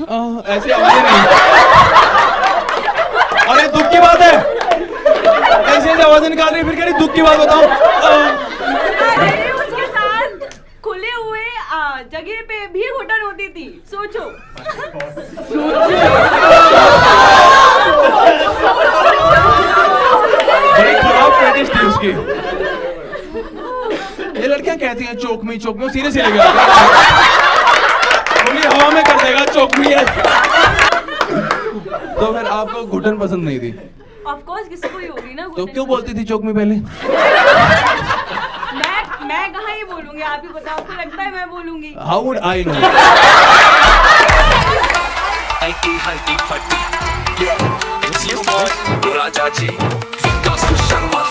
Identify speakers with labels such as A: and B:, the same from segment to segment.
A: ऐसी आवाजें नहीं। और ये दुख की बात है, ऐसी ऐसी आवाजें निकाल रही, फिर कह रही दुख की बात बताओ।
B: उसके साथ खुले हुए जगह पे भी घुटन होती थी, सोचो।
A: बड़ी खराब प्रैक्टिस थी उसकी। ये लड़कियां कहती हैं चौक में सीधे से लेगा, हवा में कर देगा चौक में। तो फिर आपको घुटन पसंद नहीं थी?
B: ऑफ कोर्स किसी को ही होगी ना।
A: तो क्यों बोलती थी चौक में पहले?
B: मैं कहाँ ही बोलूंगी, आप ही बताओ। आपको लगता है मैं बोलूंगी?
A: How would I know?
C: Raja ji Vikas Sharma.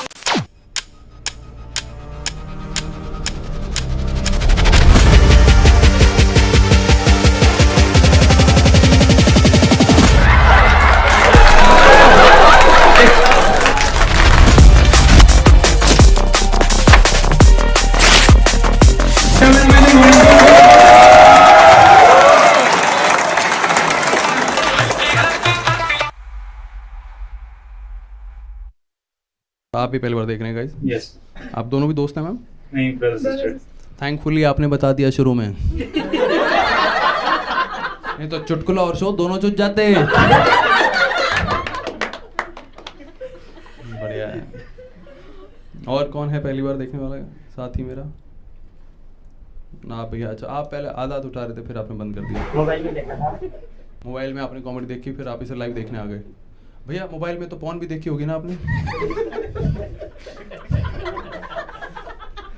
A: आप भी पहली बार देख रहे हैं गाइस?
D: यस।
A: आप दोनों भी दोस्त हैं मैम?
D: नहीं, ब्रदर सिस्टर।
A: थैंकफुली आपने बता दिया शुरू में। नहीं तो चुटकुला और शो दोनों चुट जाते हैं। बढ़िया है। और कौन है पहली बार देखने वाला साथी मेरा? ना भैया, अच्छा आप पहले आदत उठा रहे थे फिर आपने बंद कर दिया।
D: मोबाइल में देखा था।
A: मोबाइल में आपने कॉमेडी देखी, फिर आप इसे लाइव देखने आ गए। भैया मोबाइल में तो पॉर्न भी देखी होगी ना आपने?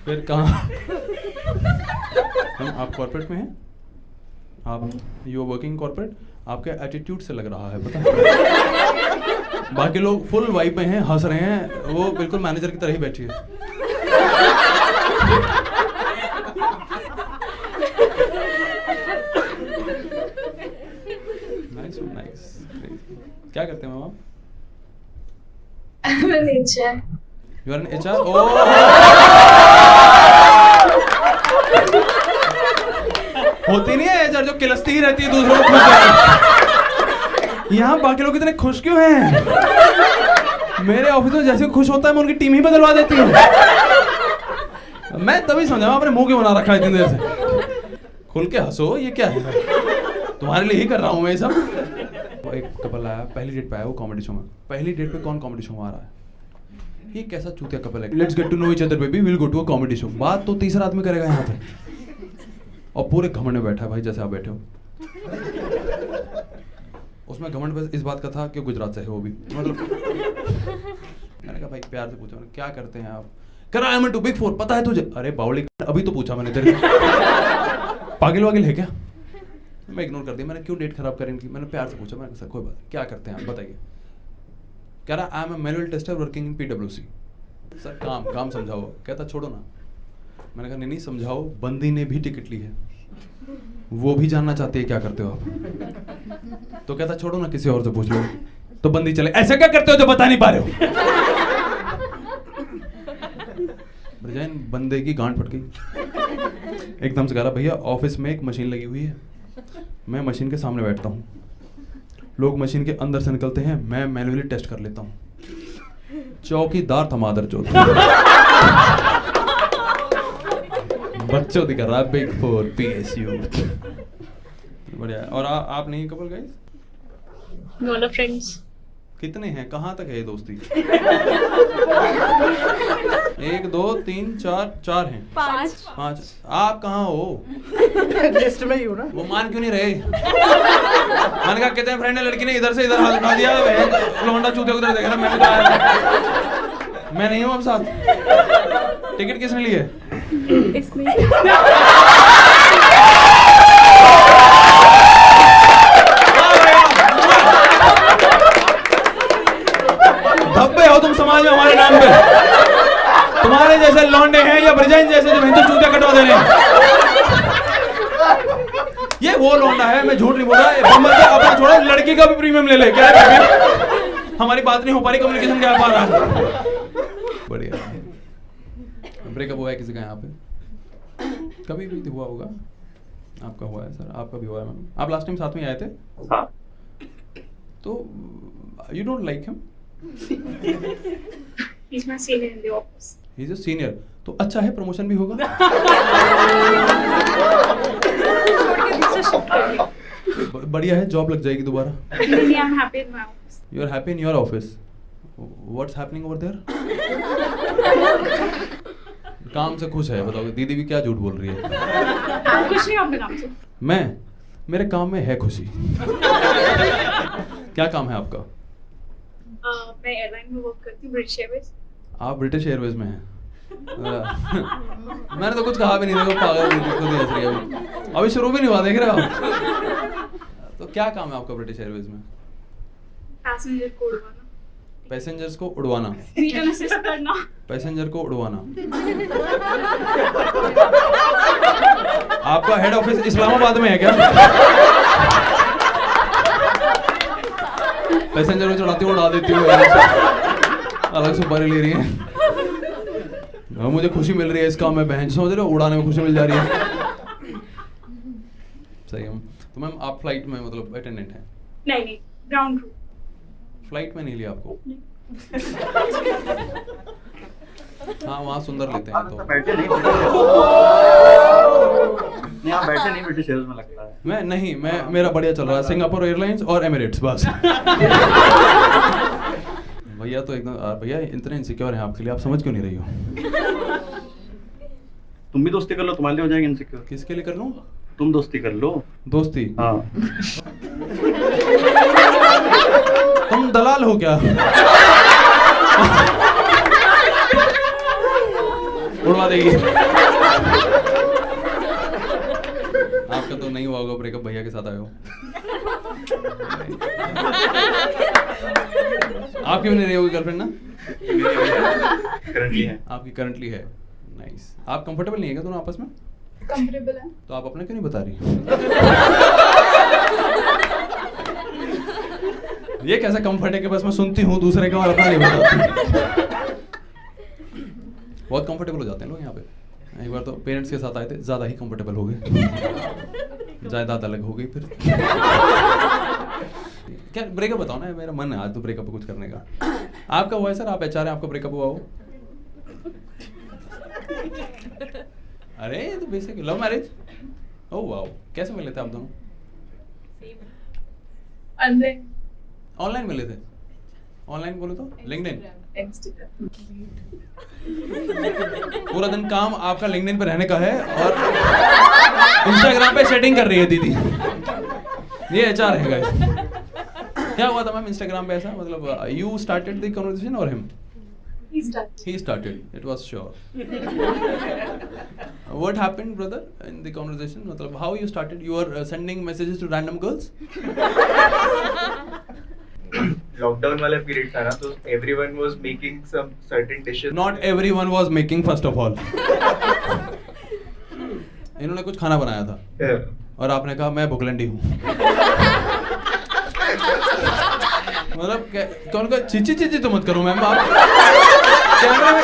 A: फिर कहाँ? आप कॉर्पोरेट में हैं? आप यू आर वर्किंग कॉर्पोरेट? आपके एटीट्यूड से लग रहा है, पता है? बाकी लोग फुल वाइब में हैं, हंस रहे हैं, वो बिल्कुल मैनेजर की तरह ही बैठी है। Nice nice. क्या करते हैं मैम आप?
E: I'm an HR.
A: You are an HR? Oh! होती नहीं है HR जो किलसती ही रहती है दूसरों को खुश है। यहाँ बाकी लोग इतने खुश क्यों हैं? मेरे ऑफिस में जैसे खुश होता है मैं उनकी टीम ही बदलवा देती हूँ। मैं तभी समझा आपने मुंह क्यों बना रखा है इतनी देर से। खुल के हंसो, ये क्या है? तुम्हारे लिए ही कर रहा हूँ मैं ये सब। वो एक कपल आया, पहली डेट पे आया वो कॉमेडी शो में। पहली डेट पे कौन कॉमेडी शो में आ रहा है? ये कैसा चूतिया कपल है? Let's get to know each other baby, will go to a comedy show. बात तो तीसरा आदमी करेगा यहाँ पे, और पूरे घमंड में बैठा है भाई, जैसे आप बैठे हो। उसमें घमंड बस इस बात का था कि गुजरात से है वो भी, मतलब। मैंने कहा भाई प्यार से पूछा, मैंने क्या करते हैं आप? कह रहा I am to big four, पता है तुझे? अरे बावली, अभी तो पूछा मैंने तेरे से। पागल वागिल है क्या? मैं इग्नोर कर दिया। मैंने क्यों डेट खराब करें इनकी? मैंने प्यार से पूछा, मैंने सर कोई बात, क्या करते हैं आप बताइए? कह रहा I am a manual tester working in PwC। Sir काम समझाओ। कहता छोड़ो ना। मैंने कहा नहीं समझाओ, बंदी ने भी टिकट ली है, वो भी जानना चाहती है क्या करते हो आप। तो कहता छोड़ो ना, किसी और से पूछ लो। तो बंदी चले, ऐसा क्या करते हो जो बता नहीं पा रहे हो? बंदे की गांड फट गई एकदम से। कह रहा भैया ऑफिस में एक मशीन लगी हुई है, मैं मशीन के सामने बैठता हूँ, लोग मशीन के अंदर से निकलते हैं, मैं मैन्युअली टेस्ट कर लेता हूँ। चौकीदार था मादरचोद। बच्चों दिखा रहा है बिग फोर PSU। बढ़िया। और आप नहीं कपल गाइस?
E: No friends.
A: कितने हैं? कहाँ तक है ये दोस्ती? 1 2 3 4 हैं। 5। आप कहाँ हो?
F: लिस्ट में ही हूँ ना।
A: वो मान क्यों नहीं रहे? मैंने कहा कितने फ्रेंड है? लड़की ने इधर से इधर हाथ उठा दिया, लौंडा चूते उधर देख रहा। मैंने कहा मैं नहीं हूँ अब साथ। टिकट किसने ली है?
B: इसने।
A: धब्बे हो तुम समाज में हमारे नाम पे। तुम्हारे जैसे लौंडे हैं या ब्रजैन जैसे जो हिंदू चूतिया कटवा देने। ये वो लौंडा है, मैं झूठ नहीं बोल रहा। अपना छोड़ो, लड़की का भी प्रीमियम ले ले। क्या है? हमारी बात नहीं हो पा रही, कम्युनिकेशन क्या पा रहा है? बढ़िया। ब्रेकअप हुआ है किसी का यहाँ पे? कभी भी हुआ होगा? आपका हुआ है सर, आपका भी हुआ है मैम। आप लास्ट टाइम साथ में आए थे
D: हाँ
A: तो you don't like him?
E: He's my senior in the office.
A: He is a senior, तो अच्छा है, प्रमोशन भी होगा।
E: छोड़ के दूसरे shift कर लिया।
A: बढ़िया है, जॉब लग जाएगी दोबारा।
E: Really, I'm happy in my office.
A: You are happy in your office? What's happening over there? काम से खुश है, बताओ। दीदी भी क्या झूठ बोल रही है।
E: आप खुश नहीं हो अपने काम से?
A: मैं, मेरे काम में है खुशी। क्या काम है आपका?
E: मैं एयरलाइन में वर्क करती हूँ, ब्रिटिश एयरवेज।
A: आप ब्रिटिश एयरवेज में हैं? मैंने तो कुछ कहा भी नहीं, देखो पागल खुद ही हंस रही है अभी शुरू भी नहीं हुआ, देख रहे हो आप? तो क्या काम है आपका ब्रिटिश एयरवेज में?
E: पैसेंजर को उड़वाना,
A: पैसेंजर्स को उड़वाना,
E: मीटर असिस्ट करना।
A: पैसेंजर को उड़वाना। आपका हेड ऑफिस इस्लामाबाद में है क्या? पैसेंजर को चढ़ाती हूँ, उड़ा देती हूँ, अलग से बारी ले रही है। मुझे खुशी मिल रही है इस काम में, बहन समझ रहे हो, उड़ाने में खुशी मिल जा रही है। सही है। तो मैम आप फ्लाइट में मतलब अटेंडेंट हैं?
E: नहीं, ग्राउंड क्रू।
A: फ्लाइट में नहीं लिया आपको? हाँ वहाँ सुंदर लेते हैं तो।
D: बैठे नहीं आप बैठे नहीं ब्रिटिश एयरवेज में लगता है।
A: मैं नहीं, मैं मेरा बढ़िया चल रहा है, सिंगापुर एयरलाइंस और एमिरेट्स बस। भैया तो एकदम भैया इतने इनसिक्योर हैं आपके लिए, आप समझ क्यों नहीं रही हो?
D: तुम भी दोस्ती कर लो, तुम्हारे लिए हो जाएगी इनसिक्योर।
A: किसके लिए कर लूँ?
D: तुम दोस्ती कर लो।
A: दोस्ती?
D: हाँ
A: तुम दलाल हो क्या? उड़वा देगी। आपका तो नहीं हुआ होगा ब्रेकअप, भैया के साथ आए हो। आपकी भी नहीं रही होगी गर्लफ्रेंड ना?
D: करंटली है।
A: आपकी करंटली है। नाइस। आप कंफर्टेबल नहीं है क्या दोनों आपस में?
E: कंफर्टेबल है।
A: तो आप अपने क्यों नहीं बता रही? ये कैसा कंफर्ट है कि बस मैं सुनती हूँ दूसरे का और अपना नहीं बताती। बहुत कंफर्टेबल हो जाते हैं लोग यहाँ पे। एक बार तो पेरेंट्स के साथ आए थे, ज़्यादा ही कंफर्टेबल हो गए, जायदाद अलग हो गई फिर। क्या ब्रेकअप बताओ ना, मेरा मन है आज तो ब्रेकअप कुछ करने का। आपका हुआ है सर, आप एचआर हैं, आपका ब्रेकअप हुआ हो? अरे ये तो basic love marriage. Oh wow, कैसे मिले थे आप दोनों? ऑनलाइन मिले थे? ऑनलाइन बोले तो लिंक्डइन? पूरा दिन काम आपका लिंक्डइन पे रहने का है और इंस्टाग्राम पे सेटिंग कर रही है दीदी। ये एचआर है गाइस। क्या हुआ था मैम इंस्टाग्राम पे ऐसा, मतलब यू स्टार्टेड द कन्वर्सेशन और him? He started. It was sure. What happened, brother, in the conversation? मतलब how you started? You were sending messages to random girls?
G: Lockdown वाला पीरियड था ना, तो everyone was making some certain dishes.
A: Not everyone was making, first of all. इन्होंने कुछ खाना बनाया था और आपने कहा मैं भुखलंडी हूँ। मतलब कौन का चीची चीची तो मत करो मैम आप। कैमरे में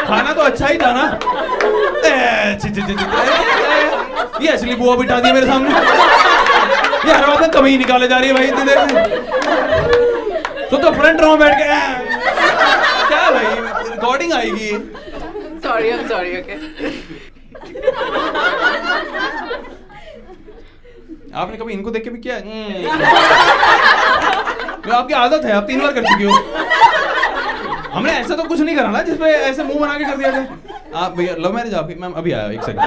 A: खाना तो अच्छा ही था ना। चीची चीची ये असली बुआ बिठा दी मेरे सामने। ये हर बात में कमी निकाले जा रही है भाई इतनी देर से। तो फ्रंट रो में बैठ के क्या भाई, रिकॉर्डिंग आएगी।
F: Sorry, I'm sorry, okay.
A: आपने कभी इनको देख के भी किया? आपकी आदत है, आप 3 बार कर चुकी हो। हमने ऐसा तो कुछ नहीं करा ना जिसपे ऐसे मुंह बना के कर दिया जाए। आप भैया लव मैरिज आपकी? मैम अभी आया, 1 सेकंड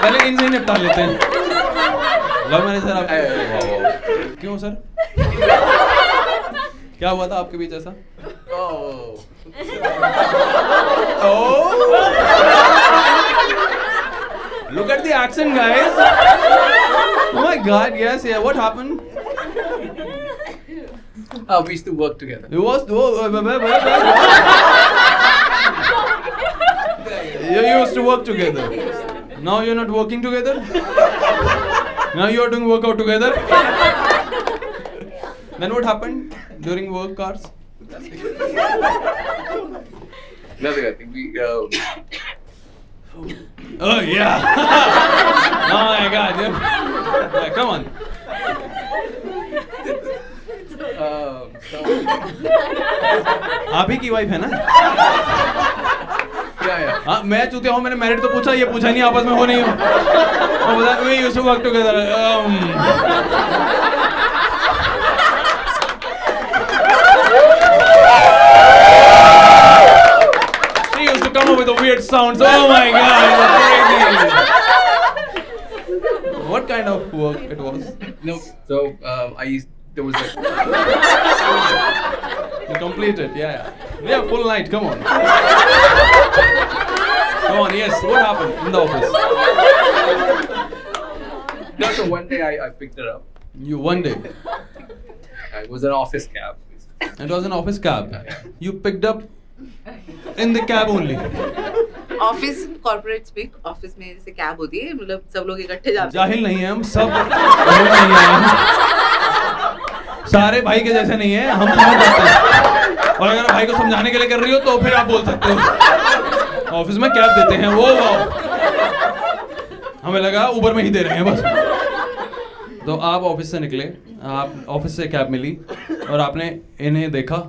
A: पहले इनसे ही निपटा लेते हैं। लव मैरिज सर आप? क्यों सर, क्या हुआ था आपके बीच ऐसा? Look at the accent, guys. Oh my God, yes, yeah. What happened?
F: We used to work together.
A: You was you used to work together. Now you're not working together. Now you're doing workout together. Then what happened during work hours?
F: Nothing. I think we.
A: Oh yeah. Oh my God. Yeah, come on. आप ही की wife है ना?
F: Yeah.
A: हाँ, मैं चूतिया हूँ, मैंने married तो पूछा, ये पूछा नहीं आपस में हो नहीं हो। और बोला, we used to work together. She used to come up with the weird sounds. Oh my God, it was crazy. What kind of work it was?
F: No. So there was a.
A: You completed, yeah. Yeah, full night, come on. Come on, yes, what happened in the office?
F: No, so one day I picked her up.
A: You, one day,
F: It was an office cab.
A: it was an office cab. You picked up in the cab only.
H: Office corporate speak office में जैसे cab होती है मतलब सब लोग इकट्ठे जाते हैं
A: जाहिल नहीं है हम, सब लोग नहीं आए हैं। सारे भाई के जैसे नहीं है, हम समझ जाते हैं। और अगर भाई को समझाने के लिए कर रही हो तो फिर आप बोल सकते हो। ऑफिस में कैब देते हैं वो, हमें लगा उबर में ही दे रहे हैं बस। तो आप ऑफिस से निकले, आप ऑफिस से कैब मिली और आपने इन्हें देखा।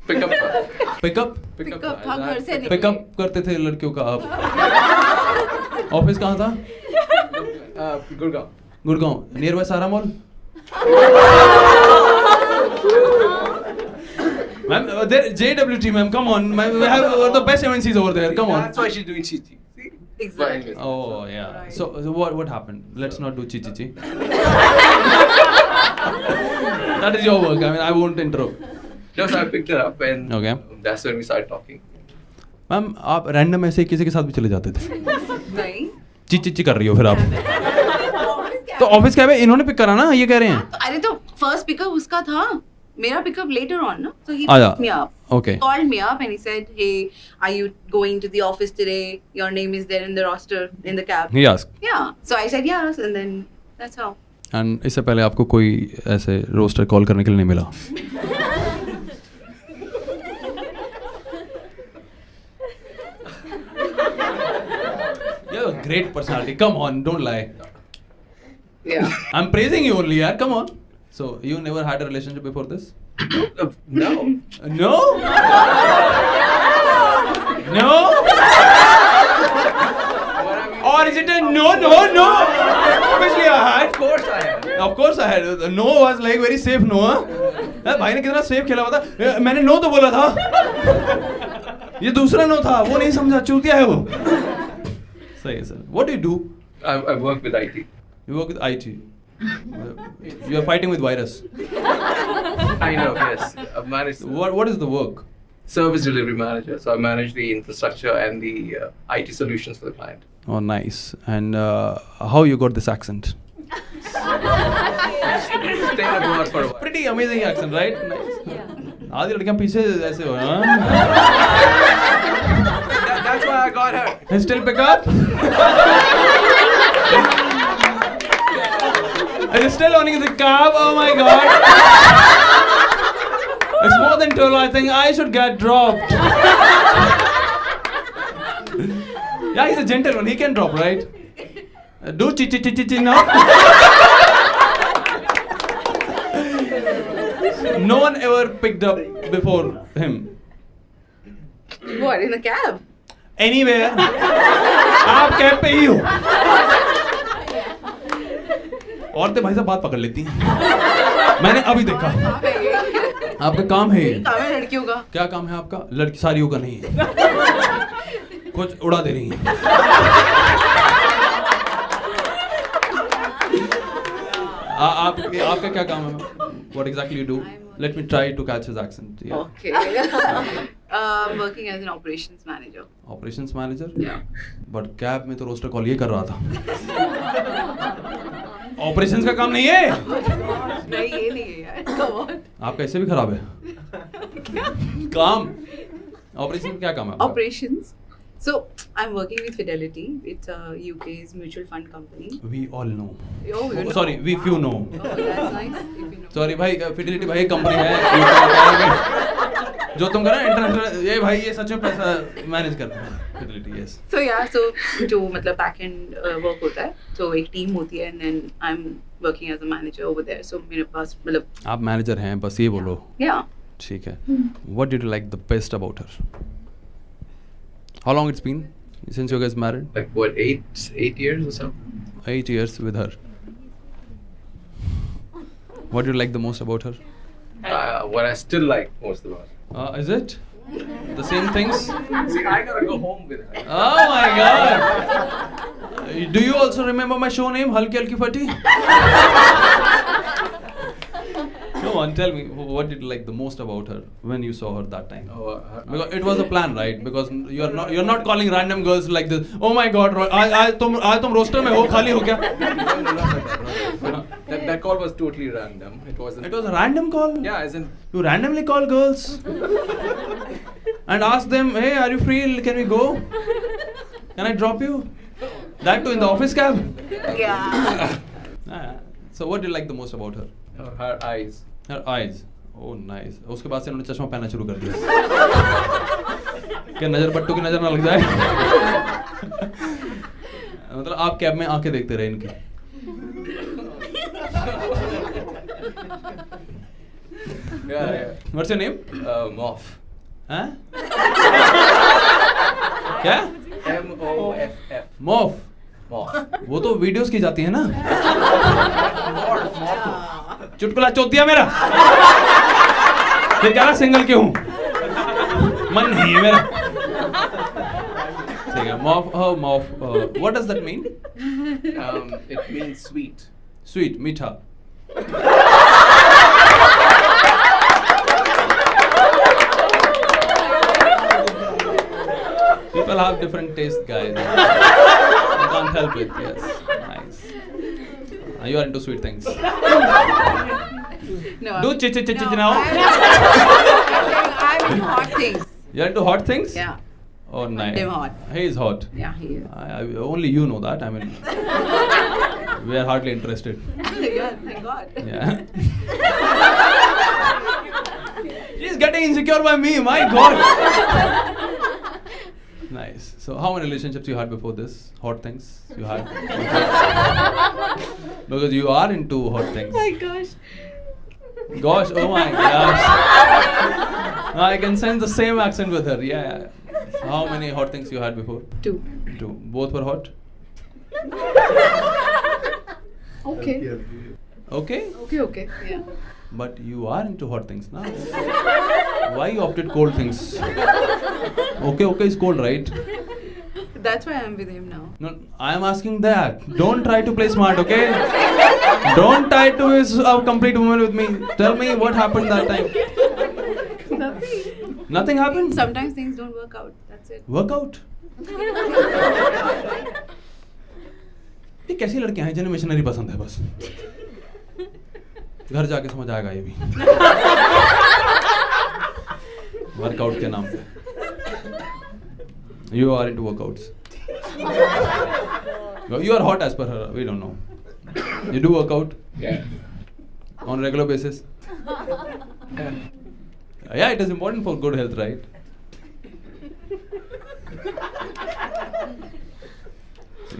F: Pick up.
A: पिकअप
H: पिकअप था घर से निकले
A: पिकअप करते थे लड़कियों का आप। ऑफिस कहाँ था?
F: Gurgaon.
A: गुड़गांव, नियर बाय सारा mall. Ma'am, there JWT, ma'am. Come on, ma'am, we have the best MNCs over there. Come on.
F: That's why she's doing Chichi. See?
H: Exactly.
A: Oh yeah. So what happened? Let's not do chi chi chi. That is your work. I mean, I won't interrupt.
F: No, so I picked her up and
A: Okay.
F: that's when we started talking.
A: Ma'am आप random ऐसे किसी के साथ भी चले जाते थे?
H: नहीं
A: ची ची ची कर रही हो फिर आप? तो ऑफिस क्या है? इन्होंने पिक करा ना, ये कह रहे हैं।
H: अरे तो फर्स्ट पिकअप उसका था मेरा पिकअप later on ना so he
A: आजा।
H: picked me up
A: Okay.
H: called me up and he said hey are you going to the office today your name is there in the roster in the cab
A: He asked.
H: yeah so I said yes and then that's how
A: And इससे पहले आपको कोई ऐसे roster call करने के लिए नहीं मिला? You have a great personality. Come on, don't lie.
H: yeah
A: I'm praising you only, yaar. Come on. So you never had a relationship before this?
F: No.
A: No? No? Or is it a no? Obviously I had.
F: Of course I am.
A: Of course I had. No was like very safe no. भाई ने कितना safe खेला हुआ था। मैंने no तो बोला था। ये दूसरा नो था, वो नहीं समझा, चूतिया है वो। सही है sir. What do you do?
F: I work with IT.
A: You work with IT. You are fighting with virus.
F: I know, yes. I've managed
A: What is the work?
F: service delivery manager. So I manage the infrastructure and the IT solutions for the client.
A: Oh, nice. And how you got this accent?
F: Stayed abroad for a while.
A: Pretty amazing accent, right? Nice. आधी लड़कियां पीछे ऐसे हो, हाँ?
F: That's why I got her.
A: Still pick up? Are you still owning the cab? Oh my God! It's more than 12. I think I should get dropped. Yeah, he's a gentleman. He can drop, right? Do chi chi chi chi chi now. No one ever picked up before him.
H: what in a cab
A: Anywhere. आप cab पे ही हो। औरतें भाई साहब बात पकड़ लेती हैं। मैंने अभी देखा। आपका काम है ये।
H: काम है लड़कियों का
A: क्या काम है आपका? लड़की सारियों का नहीं है। कुछ उड़ा दे रही हैं। आपका क्या काम है? What exactly you do? Let me try to catch his accent. Yeah.
H: okay working as an operations manager
A: Operations manager.
H: yeah
A: But cab में तो रोस्टर कॉल ये कर रहा था। ऑपरेशंस का काम नहीं है।
H: नहीं ये नहीं है यार come on
A: आपका ऐसे भी खराब है। काम ऑपरेशन क्या काम है आपका?
H: operations so I'm working with Fidelity it's UK's mutual fund company
A: We all know.
H: oh you know
A: Sorry, we few know.
H: oh that's nice if you know
A: Sorry भाई, फिडेलिटी भाई कंपनी है। जो तुम करो इंटरनेशनल, ये भाई ये सच में पैसा मैनेज करना है, फिdelity, yes.
H: So yeah, so जो मतलब back end work होता है, so एक team होती है, and then I'm working as a manager over there. So मेरे पास मतलब
A: आप मैनेजर हैं, बस ये बोलो.
H: yeah.
A: ठीक है. What did you like the best about her? How long it's been since you guys married?
F: Like what, 8 years or something?
A: 8 years with her. What do you like the most about her?
F: What I still like most about her.
A: Is it the same things?
F: See, I gotta go home with her.
A: Oh my God! Do you also remember my show name, Halki Halki Fati? Come on, tell me, what did you like the most about her when you saw her that time? Because it was a plan, right? Because you're not calling random girls like this. Oh my God, आज तुम roaster में हो, खाली हो क्या?
F: No, that call was totally random. It wasn't.
A: It was a random call.
F: Yeah, as in.
A: You randomly call girls and ask them, hey, are you free? Can we go? Can I drop you? That too in the office cab?
H: Yeah.
A: So what do you like the most about her?
F: Her eyes.
A: Her eyes. Oh nice. उसके बाद से उन्होंने चश्मा पहनना शुरू कर दिया. क्या नजर पट्टू की नजर ना लग जाए? मतलब आप कैब में आंखें देखते रहे इनकी.
F: Yeah.
A: What's your name?
F: Moff.
A: Huh? क्या?
F: M-O-F-F.
A: Moff.
F: Moff.
A: वो तो वीडियोस की जाती है ना. चुटकुला चोद दिया मेरा. फिर क्या ना सिंगल क्यों हूँ? मन नहीं है मेरा. ठीक है. Moff. Oh, Moff. What does that mean?
F: It means sweet.
A: Sweet, मीठा. People have different taste, guys. I can't help it. Yes, nice. You are into sweet things.
H: No.
A: Do chit now.
H: I'm into hot things.
A: You're into hot things?
H: Yeah.
A: Oh, nice.
H: Damn hot.
A: He is hot.
H: Yeah, he is.
A: Only you know that. I mean, we are hardly interested.
H: Yeah, thank God.
A: Yeah. She's getting insecure by me. My God. Nice. So, how many relationships you had before this? Hot things you had? Because you are into hot things.
H: Oh my gosh.
A: Gosh, oh my gosh. I can sense the same accent with her. Yeah. How many hot things you had before?
H: 2.
A: 2. Both were hot?
H: Okay.
A: Okay?
H: Okay. Yeah.
A: But you are into hot things now. Why you opted cold things? Okay is cold, right?
H: That's why I'm with him now.
A: No, I am asking that. Don't try to play smart, okay? Don't try to be a complete woman with me. Tell me what happened that time.
H: Nothing.
A: Nothing happened?
H: Sometimes things don't work out. That's it.
A: Work out? ये कैसी लड़कियां हैं जिन्हें missionary पसंद है बस. घर जाके समझ आएगा ये भी. वर्कआउट के नाम पे. You are into workouts. You are hot as per her. We don't know. You do workout?
F: Yeah.
A: On regular basis? Yeah, it is important for good health, right?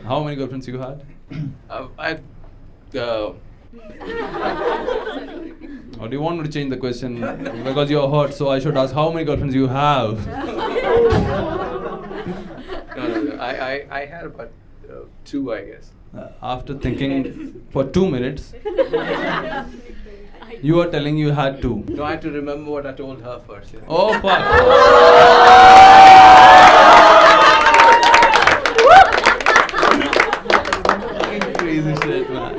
A: How many girlfriends you had? Or do you want me to change the question? Because you're hot, so I should ask how many girlfriends you have?
F: No. I had about 2, I guess.
A: After thinking for 2 minutes, you are telling you had 2.
F: No, I had to remember what I told her first. Yeah.
A: Oh fuck! Crazy shit, man.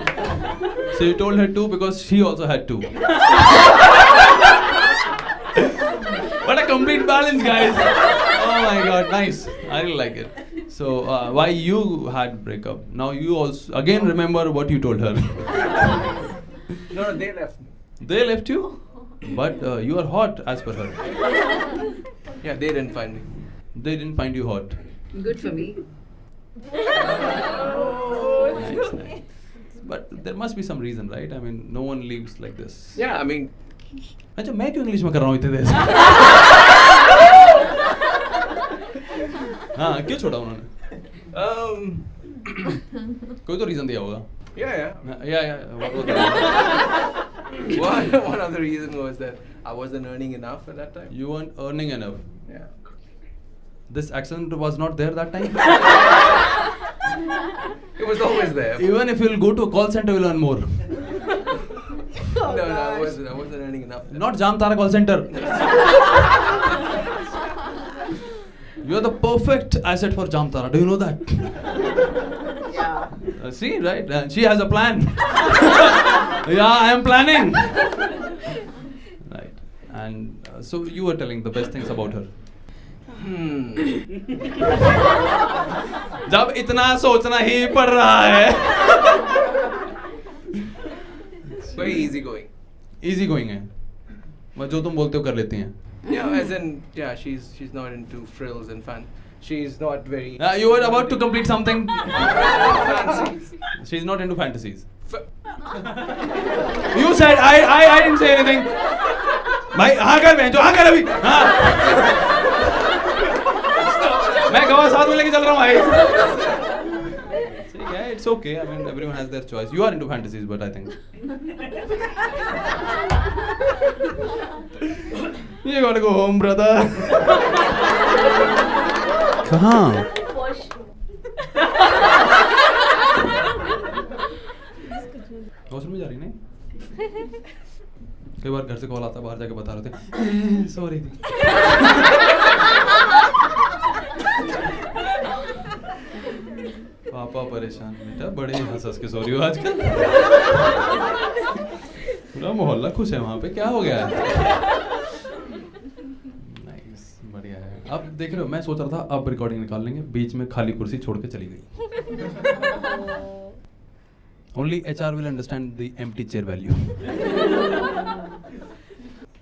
A: So you told her 2 because she also had 2. What a complete balance, guys! Oh my god, nice. I really like it. So why you had breakup? Now you also again remember what you told her.
F: No, they left me.
A: They left you, but you are hot as per her.
F: Yeah, they didn't find me.
A: They didn't find you hot.
H: Good for me.
A: Nice. But there must be some reason, right? I mean, no one leaves like this.
F: Yeah, I mean,
A: अच्छा मैं क्यों English में कर रहा हूँ इतने देर से? हाँ क्यों छोड़ा उन्होंने? कोई तो रीजन दिया होगा।
F: Yeah.
A: What was the
F: One of the reason was that I wasn't earning enough at that time.
A: You weren't earning enough.
F: Yeah.
A: This accent was not there that time.
F: It was always there.
A: Even if you'll go to a call center, you'll earn more.
F: No, I wasn't earning enough.
A: Not Jamtara call center. You are the perfect asset for Jamtara. Do you know that?
H: Yeah.
A: See, right? She has a plan. Yeah, I am planning. Right. And so you were telling the best things about her. जब इतना सोचना ही पड़ रहा है.
F: Very easygoing.
A: Easy going है. बस जो तुम बोलते हो कर लेती हैं.
F: Yeah, as in, yeah, she's not into frills and fun. She's not very.
A: You were about to complete something.
F: fancy.
A: She's not into fantasies. You said I didn't say anything. भाई हाँ कर बहन जो हाँ कर अभी हाँ. मैं गवाह साथ में लेके चल रहा हूँ भाई. ठीक है, it's okay. I mean, everyone has their choice. You are into fantasies, but I think. You gotta go home, brother. कहाँ? वॉशरूम में जा रही नहीं? कई बार घर से कॉल आता है, बाहर जाके बता रहे थे सॉरी थी. पापा परेशान बेटा बड़े हंस के सॉरी हो आजकल. पूरा मोहल्ला खुश है वहाँ पे. क्या हो गया है? नाइस, बढ़िया है. अब देख रहे हो मैं सोच रहा था अब रिकॉर्डिंग निकाल लेंगे, बीच में खाली कुर्सी छोड़ के चली गई. Only HR will understand the empty chair value.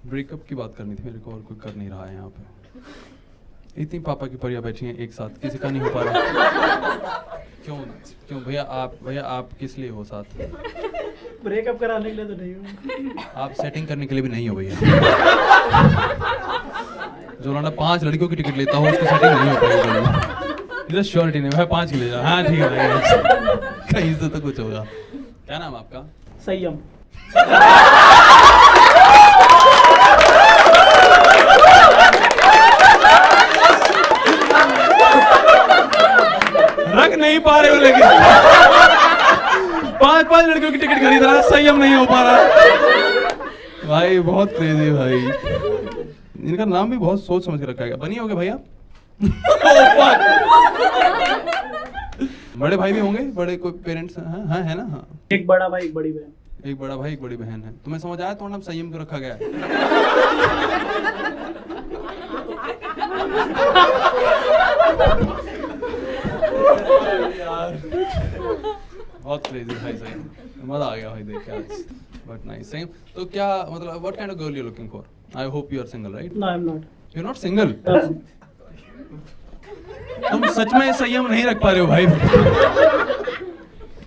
A: Breakup की बात करनी थी मेरे को, और कोई कर नहीं रहा है यहाँ पे. इतनी पापा की परियां बैठी हैं एक साथ, किसी का नहीं हो पा रहा. क्यों भैया आप किस लिए हो साथ?
I: ब्रेकअप कराने के लिए तो नहीं हूँ.
A: आप सेटिंग करने के लिए भी नहीं हो भैया. जो लौंडा 5 लड़कियों की टिकट लेता हो उसकी सेटिंग नहीं हो पाएगी. इधर श्योरिटी नहीं है, 5 की ले जाओ. हाँ ठीक है, कहीं से तो कुछ होगा. क्या नाम आपका?
I: संयम. रख नहीं पा रहे हो लेकिन 5 लड़कियों की टिकट खरीद रहा, संयम नहीं हो पा रहा भाई. बहुत क्रेजी भाई. इनका नाम भी बहुत सोच समझ के रखा है. बनी होगे भैया? बड़े भाई भी होंगे, बड़े कोई पेरेंट्स हैं? हाँ है ना. हाँ, एक बड़ा भाई एक बड़ी बहन.
A: एक बड़ा भाई एक बड़ी बहन है. तुम्हें समझ आया तुम्हारा नाम संयम क्यों रखा गया है? यार बहुत क्रेजी भाई. संयम मजा आ गया भाई देख के आज. But nice. संयम तो क्या मतलब what kind of girl you looking for? I hope you are single right?
I: No I am not.
A: You are not single? तुम सच में संयम नहीं रख पा रहे हो भाई.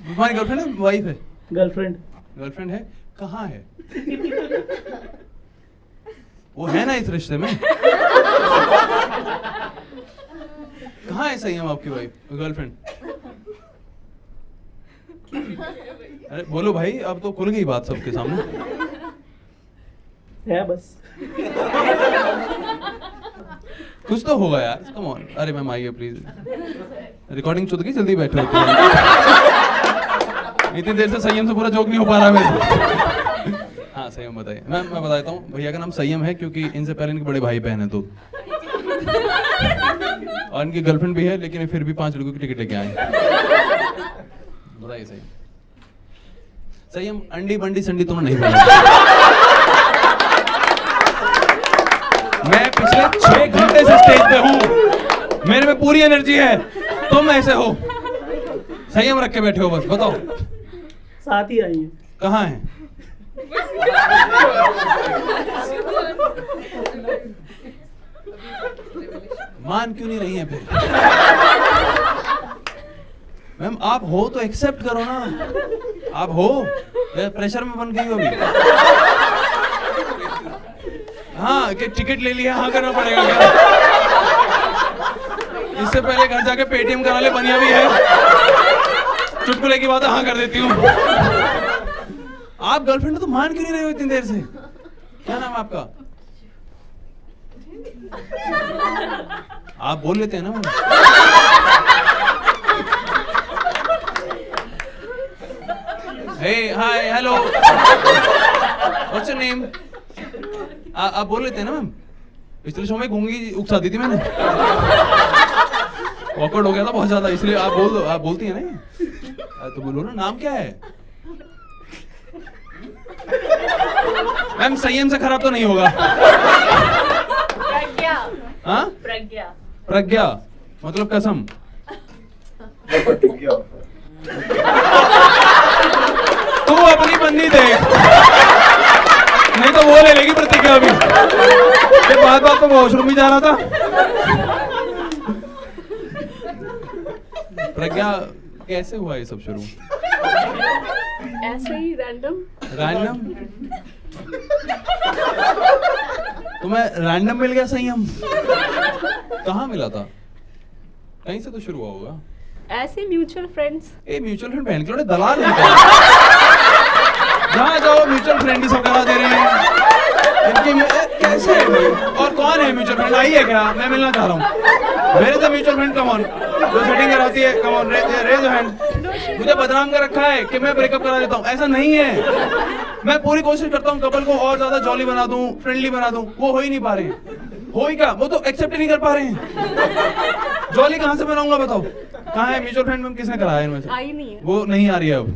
A: तुम्हारी गर्लफ्रेंड है वाइफ है? गर्लफ्रेंड है. कहाँ है वो? है ना इस रिश्ते में? कहाँ है संयम आपकी वाइफ गर्लफ्रेंड? अरे बोलो भाई, अब तो खुल गई बात सबके सामने.
I: है बस.
A: कुछ तो होगा यार. Come on. अरे मैम आइए प्लीज. रिकॉर्डिंग चल गई, जल्दी बैठो. इतनी देर से संयम से पूरा जोक नहीं हो पा रहा मेरे. हाँ संयम बताइए. मैं बताता हूँ. भैया का नाम संयम है क्योंकि इनसे पहले इनके बड़े भाई बहन है तो, और इनकी गर्लफ्रेंड भी है, लेकिन फिर भी 5 लड़कों की टिकट लेके आए. बताइए संयम. संयम अंडी बंडी संडी तुमने नहीं बोला. मैं पिछले 6 घंटे से स्टेज पे हूँ, मेरे में पूरी एनर्जी है. तुम ऐसे हो, संयम रख के बैठे हो. बस बताओ.
I: साथ ही आई है.
A: कहाँ है? मान क्यों नहीं रही है फिर? मैम आप हो तो एक्सेप्ट करो ना. आप हो, प्रेशर में बन गई हो अभी. हाँ कि टिकट ले लिया, हाँ करना पड़ेगा क्या? इससे पहले घर जाके पेटीएम करा ले, बनिया भी है। चुटकुले की बात हाँ कर देती हूँ। आप गर्लफ्रेंड तो मान क्यों नहीं रहे हो इतनी देर से? क्या नाम है आपका? आप बोल लेते हैं ना ma'am. Hey, hi, hello. What's your name? आप बोल लेते हैं ना मैम। पिछले शो में गूंगी उकसा दी थी मैंने। ऑकवर्ड हो गया था बहुत ज्यादा, इसलिए आप बोल दो। आप बोलती है ना? तो बोलो ना, नाम क्या है? मैम संयम से खराब तो नहीं होगा?
B: प्रज्ञा।
A: हाँ?
B: प्रज्ञा।
A: प्रज्ञा मतलब कसम। तो वो अपनी बन्नी देख, नहीं तो वो ले लेगी प्रतिज्ञा अभी। ये बात तो वॉशरूम भी जाना था। प्रज्ञा कैसे हुआ ये सब शुरू?
B: ऐसे ही रैंडम।
A: रैंडम? तुम्हें रैंडम मिल गया संयम? कहाँ मिला था? कहीं से तो शुरू हुआ होगा।
B: ऐसे mutual friends.
A: A mutual friend बहन के लोड़े दलाल हैं। जहाँ जाओ म्यूचुअल फ्रेंड ही सब करा दे रहे हैं। इनके कैसे है भाई? और कौन है म्यूचुअल फ्रेंड? आई है क्या? मैं मिलना चाह रहा हूँ। मेरे से म्यूचुअल फ्रेंड कम ऑन, जो सेटिंग कराती है, कम ऑन रेज हैंड। मुझे बदनाम कर रखा है कि मैं ब्रेकअप करा देता हूँ, ऐसा नहीं है। मैं पूरी कोशिश करता हूँ कपल को और ज्यादा जॉली बना दूं, फ्रेंडली बना दूं, वो हो ही नहीं पा रहे हैं। हो ही क्या, वो तो एक्सेप्ट ही नहीं कर पा रहे हैं। जॉली कहाँ से बनाऊंगा बताओ? कहाँ है म्यूचुअल फ्रेंड में? किसने कराया इनमें से?
B: आई नहीं है।
A: वो नहीं आ रही है अब।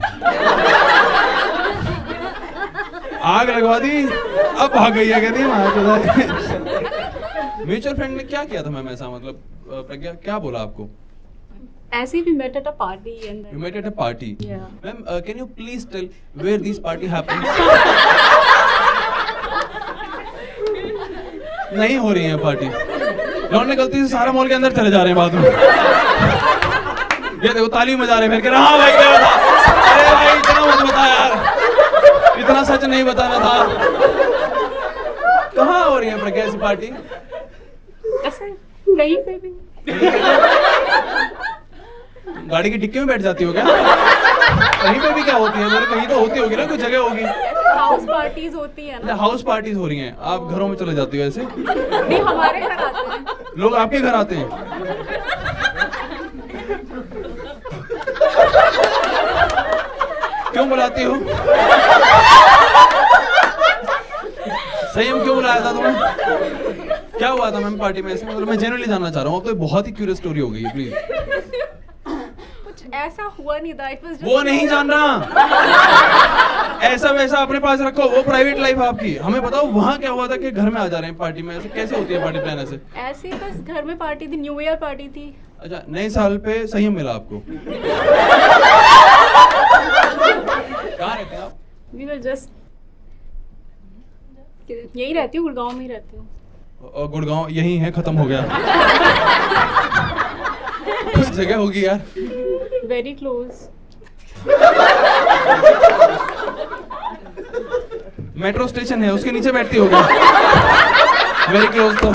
A: आग लगवा दी, अब भाग गई है कहती है। म्यूचुअल फ्रेंड ने क्या किया था मैम ऐसा? मतलब प्रज्ञा क्या बोला आपको?
B: ऐसे ही we met at a party and then...
A: You met at a party.
B: Yeah.
A: Ma'am, can you please tell where this party happens? नहीं हो रही है पार्टी। लौंडे गलती से सारा मॉल के अंदर चले जा रहे हैं बाद में। ये देखो ताली बजा रहे हैं फिर कह रहे हाँ भाई क्या था? अरे भाई इतना मत बता यार, इतना सच नहीं बताना था। कहाँ हो रही है प्रज्ञा ऐसी पार्टी?
B: ऐसे कहीं पे भी।
A: गाड़ी की डिक्की में बैठ जाती हो क्या? कहीं पे भी क्या होती है? मेरे कहीं तो होती होगी ना, कोई जगह होगी।
B: हाउस पार्टीज होती है ना।
A: हाउस पार्टीज हो रही हैं, आप घरों में चले जाती हो ऐसे?
B: नहीं, हमारे घर आते हैं
A: लोग, आपके घर आते हैं? क्यों बुलाती हो? संयम क्यों बुलाया था तुम्हें? क्या हुआ था मैम पार्टी में ऐसे? मतलब मैं जेन्युइनली जानना चाह रहा हूँ। अब तो बहुत ही क्यूरियस स्टोरी हो गई है, प्लीज।
B: कुछ ऐसा हुआ नहीं था। It was just
A: वो नहीं जान रहा। ऐसा वैसा अपने पास रखो, वो प्राइवेट लाइफ आपकी। हमें बताओ वहाँ क्या हुआ था कि घर में आ जा रहे हैं पार्टी में? ऐसे कैसे होती है पार्टी प्लान ऐसे?
B: ऐसे ही बस घर में पार्टी थी, न्यू ईयर पार्टी थी।
A: अच्छा, नए साल पे संयम मिला आपको? कहाँ रहते हैं आप?
B: We were just यही रहती हूँ, गुड़गांव में ही रहती हूँ।
A: और गुड़गांव यही है, खत्म हो गया। कुछ जगह होगी यार।
B: Very close.
A: मेट्रो स्टेशन है, उसके नीचे बैठती होगी। Very close. तो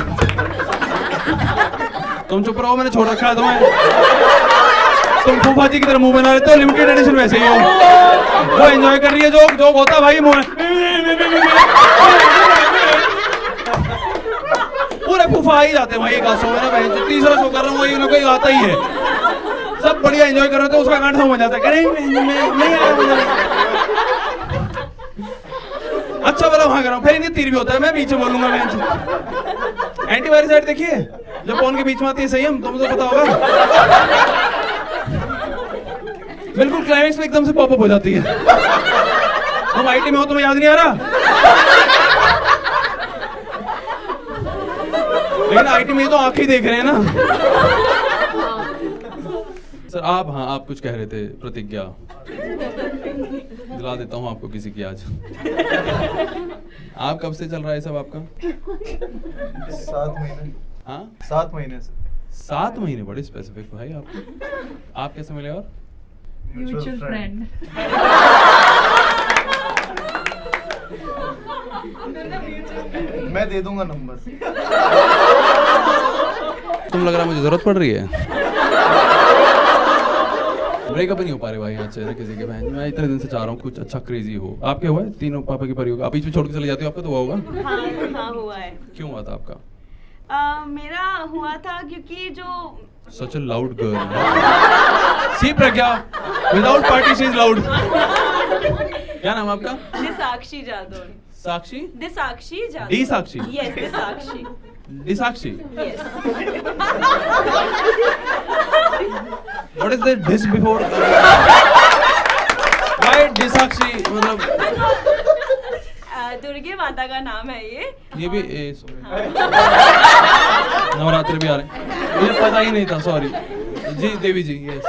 A: तुम चुप रहो, मैंने छोड़ रखा है तुम्हें। तुम फूफा जी की तरह मुंह बना लेते हो, लिमिटेड एडिशन वैसे ही हो। वो एंजॉय कर रही है, जो होता भाई मुंह पूरे फूफा ही जाते हैं भाई। एक शो है ना बहन, तीसरा शो कर रहा हूँ, वही ना कोई आता ही है। सब बढ़िया एंजॉय कर रहे थे, उसका गांठ समझ जाता है। नहीं आया मजा। अच्छा वाला वहां कर रहा हूँ, फिर इन्हें तीर भी होता है। मैं पीछे बोलूंगा बहन। एंटीवायरस साइड देखिए, जब फोन के बीच में आती है संयम, तुम तो पता होगा। बिल्कुल क्लाइमेक्स में एकदम से पॉपअप हो जाती है। तुम आईटी में हो, तुम्हें याद नहीं आ रहा? लेकिन आईटी में तो आंखें देख रहे हैं ना। सर आप, हाँ आप कुछ कह रहे थे। प्रतिज्ञा दिला देता हूँ आपको किसी की आज। आप कब से चल रहा है सब आपका?
G: 7 महीने।
A: हाँ
G: 7 महीने से।
A: 7 महीने, बड़े स्पेसिफिक भाई आपको। आप कैसे मिले? और
E: म्यूचुअल फ्रेंड।
J: मैं दे दूंगा नंबर।
A: तुम लग रहा है मुझे जरूरत पड़ रही है। ब्रेकअप ही नहीं हो पा रहे भाई अच्छे से किसी के। बहन मैं इतने दिन से चाह रहा हूँ कुछ अच्छा क्रेजी हो। आपके हुआ है? तीनों पापा की परी होगा। आप बीच में छोड़ के चले जाते हो, आपका तो हुआ होगा।
B: हाँ हुआ है।
A: क्यों हुआ था आपका?
B: मेरा हुआ था क्योंकि जो
A: Such a loud girl. See Pragya, without party she is loud. क्या नाम आपका?
B: Disakshi Jadaun.
A: Sakshi?
B: Disakshi Jadaun.
A: D Sakshi?
B: Yes, Disakshi.
A: Disakshi?
B: Yes.
A: What is the this before? Why Disakshi? मतलब
B: दुर्गे माता का नाम है ये।
A: ये भी नवरात्रि भी आ रहे हैं। मुझे पता ही नहीं था, सॉरी जी। देवी जी, यस।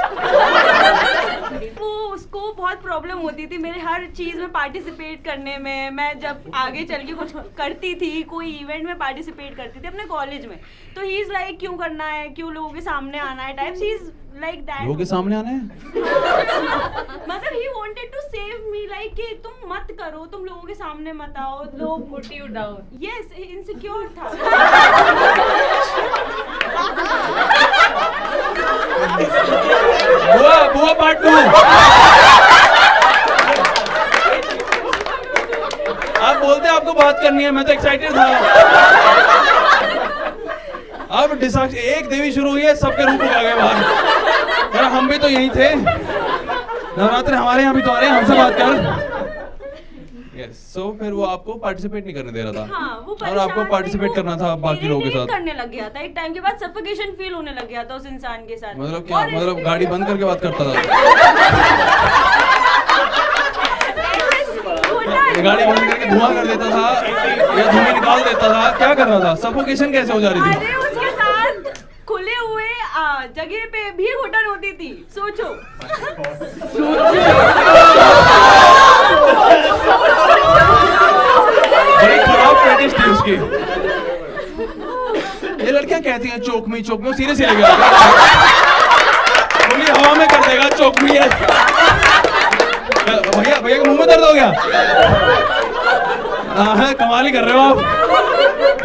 B: वो उसको बहुत प्रॉब्लम होती थी मेरे हर चीज़ में पार्टिसिपेट करने में। मैं जब आगे चल के कुछ करती थी, कोई इवेंट में पार्टिसिपेट करती थी अपने कॉलेज में, तो ही इज़ लाइक क्यों करना है, क्यों लोगों के सामने आना है type. He is like that.
A: लोगों के सामने आना है?
B: मतलब he wanted to save me, like कि तुम मत करो, तुम लोगों के सामने मत आओ, लोग put you down. Yes, insecure था।
A: बुआ पार्ट 2। आप बोलते आपको बात करनी है, मैं तो एक्साइटेड था। अब डिसाक्ष एक देवी शुरू हुई है, सबके रूप आ गए बाहर। यार हम भी तो यहीं थे। नवरात्र हमारे यहाँ भी तो आ रहे हैं, हमसे बात कर। यस, सो फिर वो आपको पार्टिसिपेट नहीं करने दे रहा था।
B: हाँ, वो
A: और आपको पार्टिसिपेट करना था बाकी लोगों के साथ।
B: करने लग गया था। एक टाइम के बाद सफोकेशन फील होने लग गया था उस इंसान के साथ।
A: मतलब क्या? मतलब गाड़ी बंद करके बात करता था? गाड़ी बंद करके धुआं कर देता था या धुएं निकाल देता था? क्या कर रहा था? सफोकेशन कैसे हो जा रही थी?
B: अरे उसके साथ खुले हुए जगह पे भी घुटन होती थी। सोचो।
A: बड़ी खराब प्रैक्टिस थी उसकी। ये लड़कियां कहती हैं चौकमी चौकमी, सीरियस ही लगेगा। गोली हवा में कर देगा चौकमी है। भैया भैया के मुंह में दर्द हो गया? हाँ, कमाल ही कर रहे हो आप।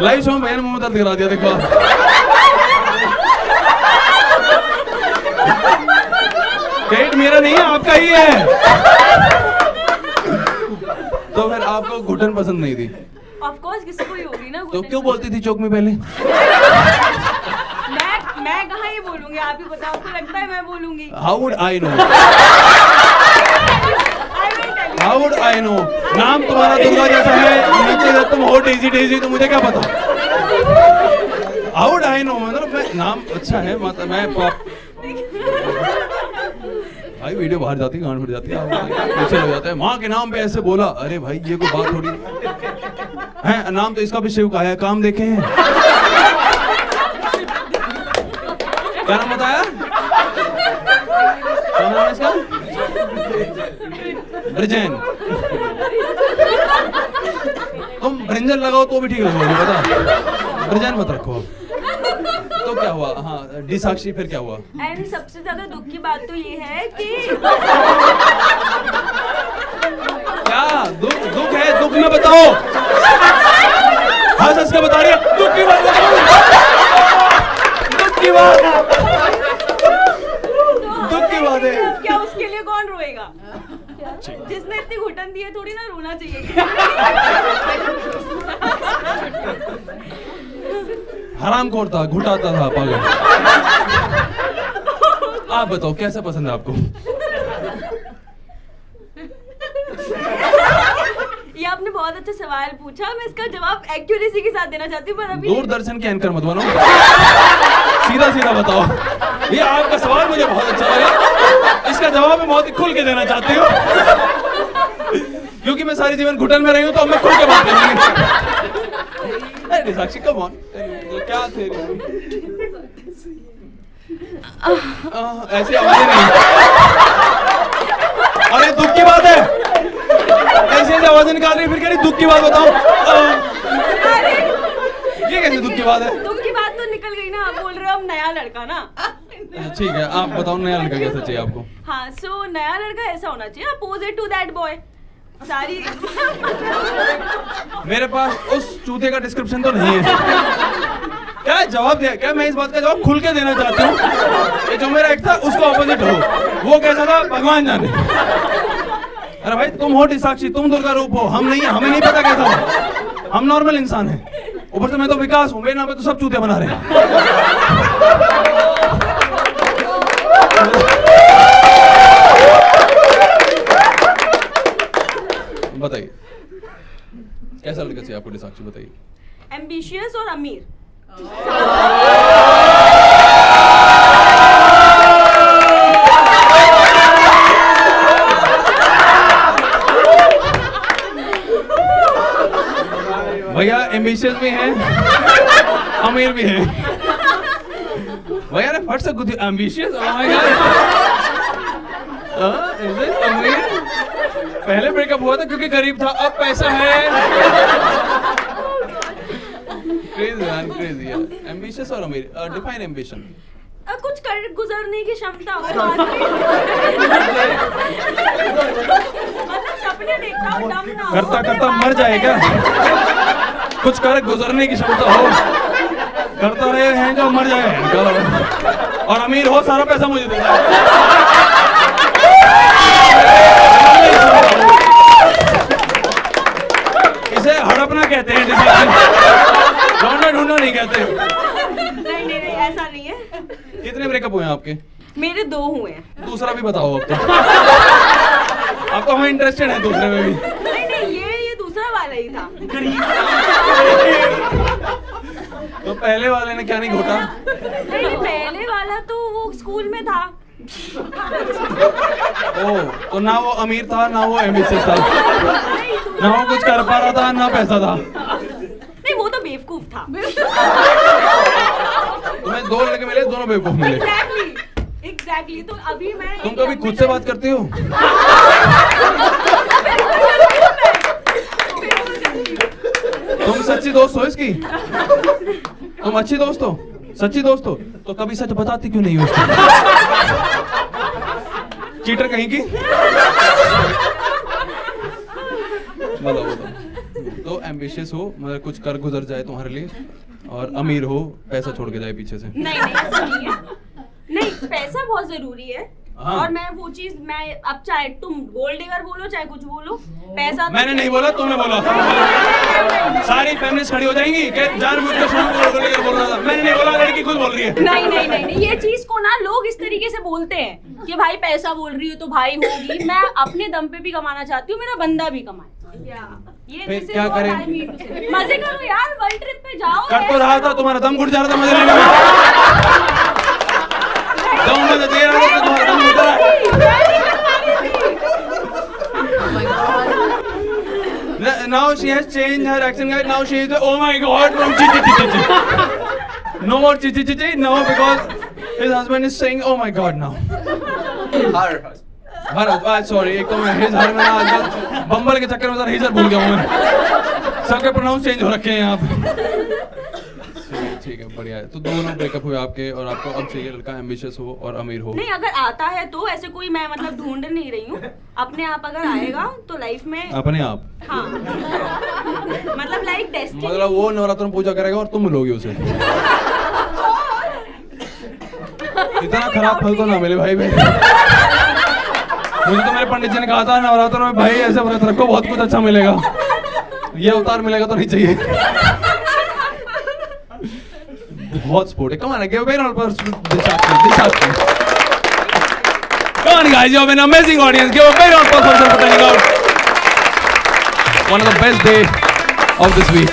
A: लाइव शो में भैया ने मुंह में दर्द करा दिया, देखो। क्रेडिट मेरा नहीं है, आपका ही है। तो फिर आपको घुटन पसंद नहीं थी?
B: ऑफ कोर्स किसी को ही होगी ना।
A: तो क्यों बोलती थी चौक में पहले?
B: मैं कहाँ ये बोलूंगी, आप ही बताओ। आपको लगता है मैं बोलूंगी?
A: How would I know? How would I know? नाम तुम्हारा दुर्गा जैसा है, नीचे जब तुम हो डेजी डेजी, तो मुझे क्या पता? How would I know? मतलब मैं नाम अच्छा है, मतलब मैं भाई वीडियो बाहर जाती है, गांड फट जाती है, पीछे हो जाता है। माँ के नाम पे ऐसे बोला, अरे भाई ये कोई बात थोड़ी है। नाम तो इसका भी शिव का है, काम देखे हैं। क्या नाम बताया? क्या नाम है इसका? ब्रिजेन। तुम ब्रिंजल लगाओ तो भी ठीक लगोगे, पता? ब्रिजेन मत रखो। तो क्या हुआ? हाँ, डी साक्षी, फिर क्या हुआ?
B: एंड सबसे ज्यादा दुख की बात तो ये है कि
A: क्या दुख है? दुख में बताओ। हंस हंस के बता रही है, दुख की बात बताओ। दुख की बात, दुख की बात है।
B: क्या उसके लिए कौन रोएगा? जिसने इतनी घुटन दी है, थोड़ी ना रोना चाहिए।
A: हरामखोर था, घुटाता था, पागल। आप बताओ कैसा पसंद है आपको?
B: ये आपने बहुत अच्छा सवाल पूछा। मैं इसका जवाब एक्यूरेसी के साथ देना चाहती हूँ, पर अभी
A: दूरदर्शन के एंकर मत बनो, सीधा सीधा बताओ। ये आपका सवाल मुझे बहुत अच्छा लगा। इसका जवाब मैं बहुत खुल के देना चाहती हूँ, क्योंकि मैं सारी जीवन घुटन में रही हूँ, तो अब मैं खुल के बात करूंगी। साक्षी कम ऑन, क्या थे ऐसी आवाजें नहीं। अरे दुख की बात है, ऐसी ऐसी आवाजें निकाल रही, फिर कह रही दुख की बात बताओ। ये कैसे दुख की बात है?
B: दुख की बात तो निकल गई ना। आप बोल रहे हो अब नया लड़का ना।
A: ठीक है, आप बताओ नया लड़का कैसा चाहिए आपको?
B: हाँ, सो नया लड़का ऐसा होना चाहिए अपोजिट टू दैट बॉय। सारी
A: मेरे पास उस चूते का डिस्क्रिप्शन तो नहीं है। क्या जवाब दिया? क्या मैं इस बात का जवाब खुल के देना चाहता हूँ कि जो मेरा एक था उसका ऑपोजिट हो। वो कैसा था भगवान जाने। अरे भाई तुम हो साक्षी, तुम दुर्गा रूप हो, हम नहीं है, हमें नहीं पता कैसा हो। हम नॉर्मल इंसान हैं। ऊपर से मैं तो विकास हूँ, मेरे नाम पे तो सब चूते बना रहे हैं। बताइए कैसा लड़का चाहिए आपको साक्षी, बताइए।
B: एम्बिशियस और अमीर।
A: भैया एम्बिशियस भी हैं, अमीर भी हैं। भैया ने फट से गुदी एम्बिशियस, अमीर। पहले ब्रेकअप हुआ था क्योंकि गरीब था, अब पैसा है। क्रेजी मैन, क्रेजी यार। एम्बिशियस और अमीर, डिफाइन एम्बिशन।
B: कुछ कर गुजरने की क्षमता हो। मतलब सपने देखता हो, दम ना हो।
A: करता करता मर जाएगा। कुछ कर गुजरने की क्षमता हो, करता रहे हैं जो मर जाए। और अमीर हो, सारा पैसा मुझे दे दे। इसे हड़पना कहते हैं, ढूंढना ढूंढना नहीं कहते।
B: नहीं, ऐसा नहीं है।
A: कितने ब्रेकअप हुए हैं आपके?
B: मेरे 2 हुए हैं।
A: दूसरा भी बताओ अब तो। अब तो हम इंटरेस्टेड हैं दूसरे में भी।
B: नहीं, ये दूसरा वाला ही था।
A: तो पहले वाले ने क्या नहीं घोटा?
B: नहीं, पहले वाला तो वो स्कूल में था।
A: ओ, तो ना वो अमीर था, ना वो एम्बिशियस था, ना वो कुछ कर पा रहा था, ना पैसा था।
B: नहीं, वो तो बेवकूफ था।
A: तुम्हें 2 लड़के मिले, दोनों बेवकूफ मिले।
B: एग्जैक्टली। तो अभी मैं
A: तुम कभी खुद से बात करती हो? तुम सच्ची दोस्त हो इसकी? तुम अच्छी दोस्त हो, सच्ची दोस्त हो, तो कभी सच बताती क्यों नहीं हो उसको? चीटर कहीं की। बताओ। तो एम्बिशियस हो, मतलब कुछ कर गुजर जाए तुम्हारे लिए, और अमीर हो, पैसा छोड़ के जाए पीछे से।
B: नहीं, ऐसा नहीं है। नहीं, पैसा बहुत जरूरी है।
A: हाँ।
B: और मैं वो चीज, मैं अब चाहे तुम गोल्ड डिगर बोलो, चाहे कुछ बोलो, पैसा तो
A: मैंने नहीं बोला, तुमने बोला। सारी फैमिलीज खड़ी हो जाएंगी कि जानबूझ के गोल्ड डिगर बोल रहा था। मैंने नहीं बोला, लड़की खुद बोल रही है।
B: नहीं, ये चीज को ना लोग इस तरीके से बोलते हैं कि भाई पैसा बोल रही हो तो भाई होगी। मैं अपने दम पे भी कमाना चाहती हूँ, मेरा बंदा भी कमाए। ये
A: फिर क्या करें?
B: मजे करो यार, वर्ल्ड ट्रिप पे जाओ।
A: कर तो रहा था, तुम्हारा दम घुट जा रहा था मजे लेने में। दम मुझे दे रहा था, तुम्हारा दम घुट रहा है। Now she has changed her accent, guys. Now she is the oh my god from chichi chichi. No more chichi chichi, no, because his husband is saying oh my god now.
F: Her husband.
A: Sorry, एक तो मैं his her में आजकल बम्बल के चक्कर में sir हिजर भूल गया हूँ मैं। सबके प्रोनाउंस चेंज हो रखे हैं यहाँ पे। ठीक है, बढ़िया है। तो दोनों ब्रेकअप हुए आपके, और आपको अब चाहिए लड़का एम्बिशियस हो और अमीर हो।
B: नहीं, अगर आता है तो ऐसे कोई मैं मतलब ढूंढ नहीं रही हूँ। अपने आप अगर आएगा तो लाइफ में।
A: अपने आप?
B: हाँ। मतलब लाइक डेस्टिनी।
A: मतलब वो नवरात्र में पूजा करेगा और तुम लोगे उसे। इतना खराब फल तो ना मिले भाई। मुझे तो मेरे पंडित जी ने कहा था नवरात्र में भाई ऐसे व्रत रखो, बहुत कुछ अच्छा मिलेगा। ये अवतार मिलेगा तो नहीं चाहिए। बहुत स्पोर्ट है। Come on, give a big round of applause for Dishashi. Come on guys, you have an amazing audience. Give a big round of applause for turning out. One of the best day of this week.